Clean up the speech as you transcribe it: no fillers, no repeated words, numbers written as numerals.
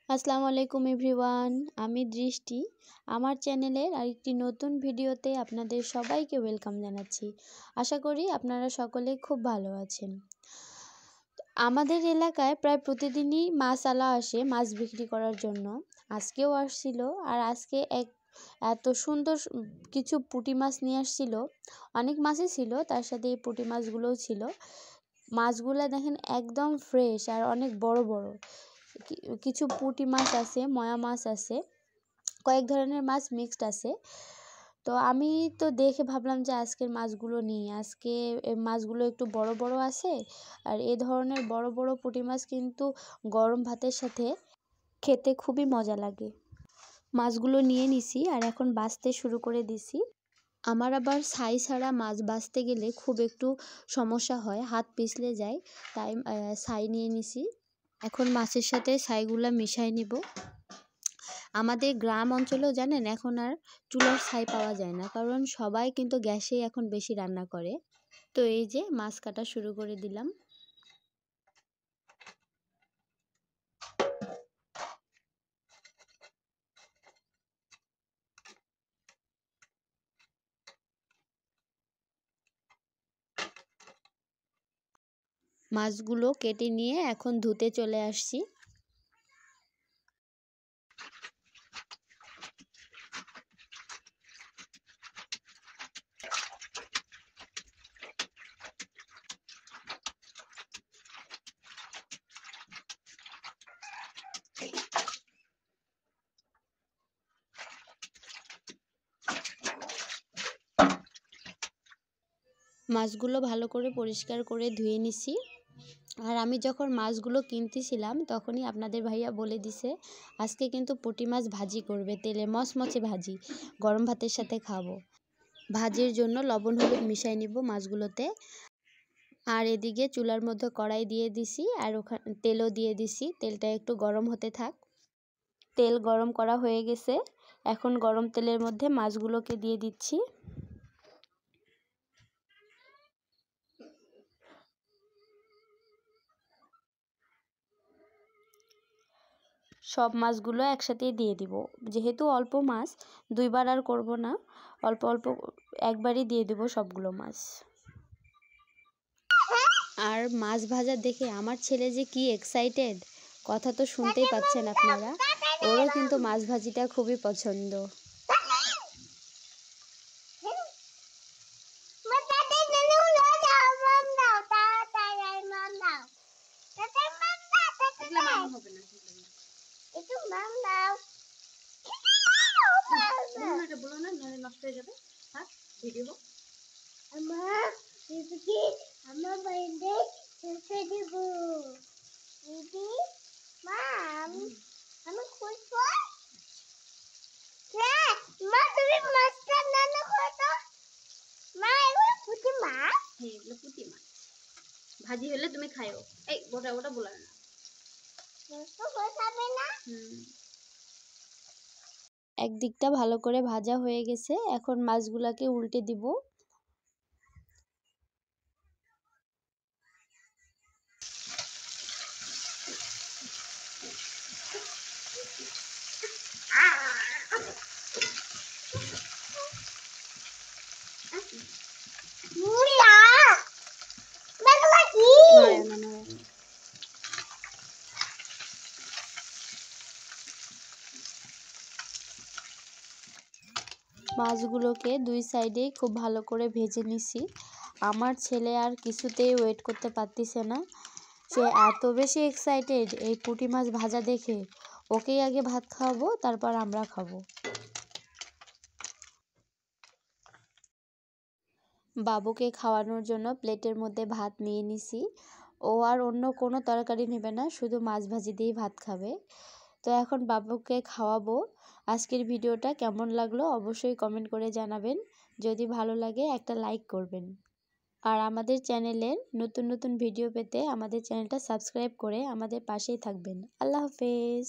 আসসালামু আলাইকুম এভরিওয়ান, আমি দৃষ্টি। আমার চ্যানেলের আরেকটি নতুন ভিডিওতে আপনাদের সবাইকে ওয়েলকাম জানাচ্ছি। আশা করি আপনারা সকলে খুব ভালো আছেন। আমাদের এলাকায় প্রায় প্রতিদিনই মাছআলা আসে মাছ বিক্রি করার জন্য। আজকেও আসছিল, আর আজকে এত সুন্দর কিছু পুঁটি মাছ নিয়ে আসছিল। অনেক মাছই ছিল, তার সাথে এই পুঁটি মাছগুলোও ছিল। মাছগুলো দেখেন একদম ফ্রেশ আর অনেক বড় বড়। কিছু পুঁটি মাছ আছে, ময়া মাছ আছে, কয়েক ধরনের মাছ মিক্সড আছে। তো আমি তো দেখে ভাবলাম যে আজকের মাছগুলো নিই। আজকে মাছগুলো একটু বড় বড় আছে, আর এ ধরনের বড় বড় পুঁটি মাছ কিন্তু গরম ভাতের সাথে খেতে খুবই মজা লাগে। মাছগুলো নিয়ে নিছি আর এখন বাছতে শুরু করে দিছি। আমার আবার ছাই ছাড়া মাছ বাছতে গেলে খুব একটু সমস্যা হয়, হাত পিছলে যায়, তাই ছাই নিয়ে নিছি। এখন মাছের সাথে ছাইগুলা মিশাই নিব। আমাদের গ্রাম অঞ্চলেও জানেন এখন আর চুলার ছাই পাওয়া যায় না, কারণ সবাই কিন্তু গ্যাসেই এখন বেশি রান্না করে। তো এই যে মাছ কাটা শুরু করে দিলাম। মাছগুলো কেটে নিয়ে এখন ধুতে চলে আসছি। মাছগুলো ভালো করে পরিষ্কার করে ধুয়ে নিছি। আর আমি যখন মাছগুলো কিনতেছিলাম তখনই আপনাদের ভাইয়া বলে দিছে আজকে কিন্তু পুঁটি মাছ ভাজি করবে, তেলে মচমচে ভাজি, গরম ভাতের সাথে খাবো। ভাজির জন্য লবণ হলুদ মিশাই নিব মাছগুলোতে। আর এদিকে চুলার মধ্যে কড়াই দিয়ে দিছি, আর ওখানে তেলও দিয়ে দিছি। তেলটা একটু গরম হতে থাক। তেল গরম করা হয়ে গেছে, এখন গরম তেলের মধ্যে মাছগুলোকে দিয়ে দিচ্ছি। সব মাছগুলো একসাথেই দিয়ে দিব, যেহেতু অল্প মাছ দুইবার আর করব না, অল্প অল্প একবারই দিয়ে দিব সবগুলো মাছ। আর মাছ ভাজা দেখে আমার ছেলে যে কি এক্সাইটেড, কথা তো শুনতেই পাচ্ছেন আপনারা। ওরও কিন্তু মাছ ভাজিটা খুবই পছন্দ। নষ্ট হয়ে যাবে, ভিডিও আমার বাইরে শেষে দিব দিদি। মা আমি খুঁজবো। হ্যাঁ মা, তুমি মাছটা রান্না করো তো। মা এগুলো পুঁটি মাছ। হ্যাঁ এগুলো পুঁটি মাছ, ভাজি হলে তুমি খাইও। এই গোটা গোটা বলা না, নষ্ট হয়ে যাবে না। একদিকটা ভালো করে ভাজা হয়ে গেছে, এখন মাছগুলাকে উল্টে দিব। মাছগুলোকে দুই সাইডে খুব ভালো করে ভেজে নিছি। আমার ছেলে আর কিছুতেই ওয়েট করতে পারতেছে না, সে এত বেশি এক্সাইটেড এই পুঁটি মাছ ভাজা দেখে। ওকেই আগে ভাত খাওয়াবো, তারপর আমরা খাবো। বাবুকে খাওয়ানোর জন্য প্লেটের মধ্যে ভাত নিয়ে নিছি। ও আর অন্য কোনো তরকারি নেবে না, শুধু মাছ ভাজি দিয়েই ভাত খাবে। তো এখন বাবুকে খাওয়াবো। আজকের ভিডিওটা কেমন লাগলো অবশ্যই কমেন্ট করে জানাবেন। যদি ভালো লাগে একটা লাইক করবেন। আর আমাদের চ্যানেলের নতুন নতুন ভিডিও পেতে আমাদের চ্যানেলটা সাবস্ক্রাইব করে আমাদের পাশেই থাকবেন। আল্লাহ হাফেজ।